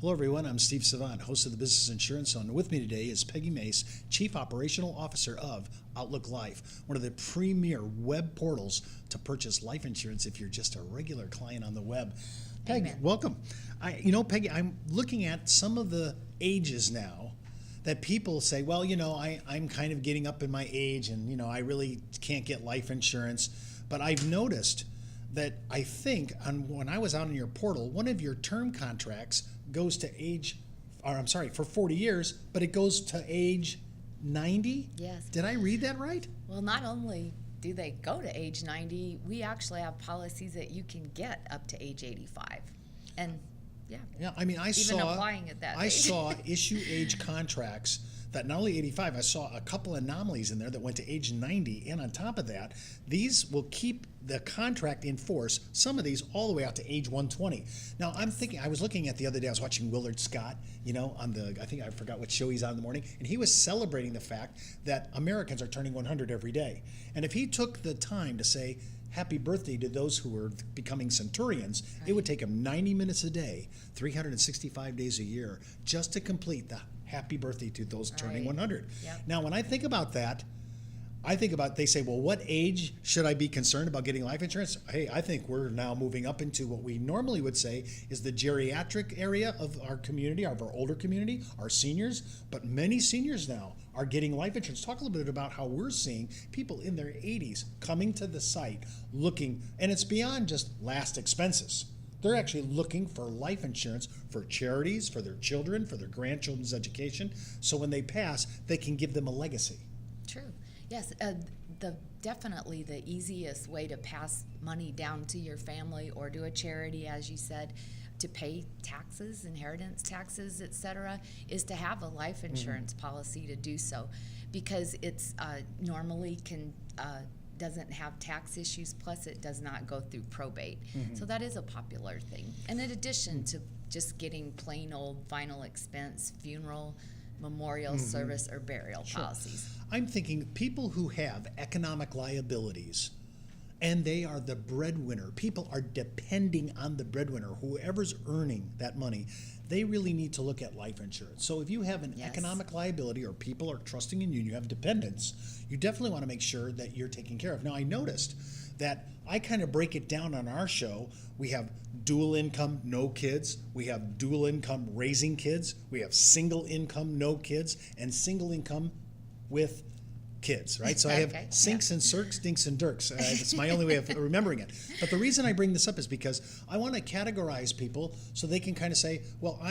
Hello, everyone. I'm Steve Savant, host of the Business Insurance Zone. And with me today is Peggy Mace, Chief Operational Officer of Outlook Life, one of the premier web portals to purchase life insurance if you're just a regular client on the web. Peggy, Amen. welcome. Peggy, I'm looking at some of the ages now that people say, well, I'm kind of getting up in my age and, I really can't get life insurance. But I've noticed that I think when I was out on your portal, one of your term contracts goes to for 40 years, but it goes to age 90? Yes. Did I read that right? Well, not only do they go to age 90, we actually have policies that you can get up to age 85. And yeah. Yeah, I mean, I applying at that age. saw issue age contracts that not only 85, I saw a couple anomalies in there that went to age 90. And on top of that, these will keep the contract in force, some of these all the way out to age 120. Now, I'm thinking, I was looking at the other day, I was watching Willard Scott, I forgot what show he's on in the morning, and he was celebrating the fact that Americans are turning 100 every day. And if he took the time to say, happy birthday to those who are becoming centurions, right, it would take him 90 minutes a day, 365 days a year, just to complete the happy birthday to those turning 100. Yep. Now, when I think about that, they say, well, what age should I be concerned about getting life insurance? Hey, I think we're now moving up into what we normally would say is the geriatric area of our community, of our older community, our seniors. But many seniors now are getting life insurance. Talk a little bit about how we're seeing people in their 80s coming to the site looking, and it's beyond just last expenses. They're actually looking for life insurance for charities, for their children, for their grandchildren's education. So when they pass, they can give them a legacy. True. Yes, definitely the easiest way to pass money down to your family or to a charity, as you said, to pay taxes, inheritance taxes, etc., is to have a life insurance policy to do so, because it's normally doesn't have tax issues, plus it does not go through probate. So that is a popular thing. And in addition to just getting plain old final expense, funeral, memorial service, or burial policies. I'm thinking people who have economic liabilities and they are the breadwinner, people are depending on the breadwinner, whoever's earning that money, they really need to look at life insurance. So if you have an economic liability or people are trusting in you and you have dependents, you definitely want to make sure that you're taken care of. Now, I noticed that I kind of break it down on our show. We have dual income, no kids. We have dual income, raising kids. We have single income, no kids, and single income with kids, right? So I have sinks and circs, dinks and dirks. That's my only way of remembering it. But the reason I bring this up is because I want to categorize people so they can kind of say, well,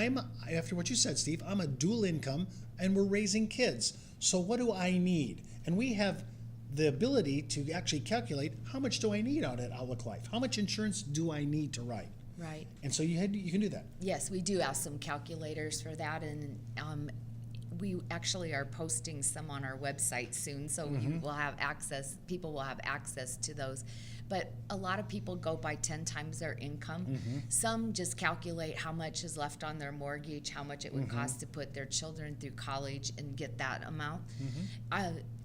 after what you said, Steve, I'm a dual income and we're raising kids. So what do I need? And we have the ability to actually calculate how much do I need out at Outlook Life? How much insurance do I need to write? Right. And so you can do that. Yes, we do have some calculators for that, and we actually are posting some on our website soon, so you will have access. People will have access to those. But a lot of people go by 10 times their income. Some just calculate how much is left on their mortgage, how much it would cost to put their children through college and get that amount.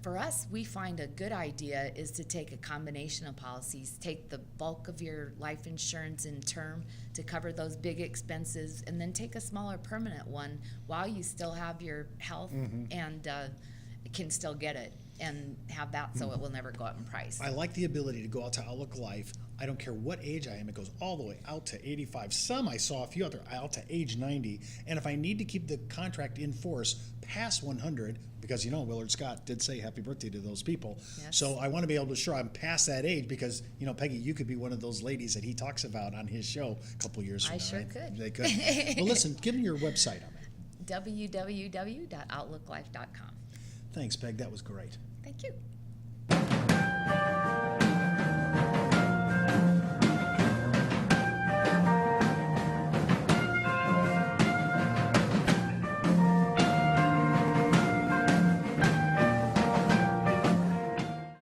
For us, we find a good idea is to take a combination of policies, take the bulk of your life insurance in term to cover those big expenses, and then take a smaller permanent one while you still have your health and can still get it and have that so it will never go up in price. I like the ability to go out to Outlook Life. I don't care what age I am. It goes all the way out to 85. Some I saw a few out to age 90. And if I need to keep the contract in force past 100, because Willard Scott did say happy birthday to those people. Yes. So I want to be able to ensure I'm past that age because, Peggy, you could be one of those ladies that he talks about on his show a couple years from now. I sure right? could. They could. Well, listen, give me your website on it. www.outlooklife.com. Thanks, Peg. That was great. Thank you.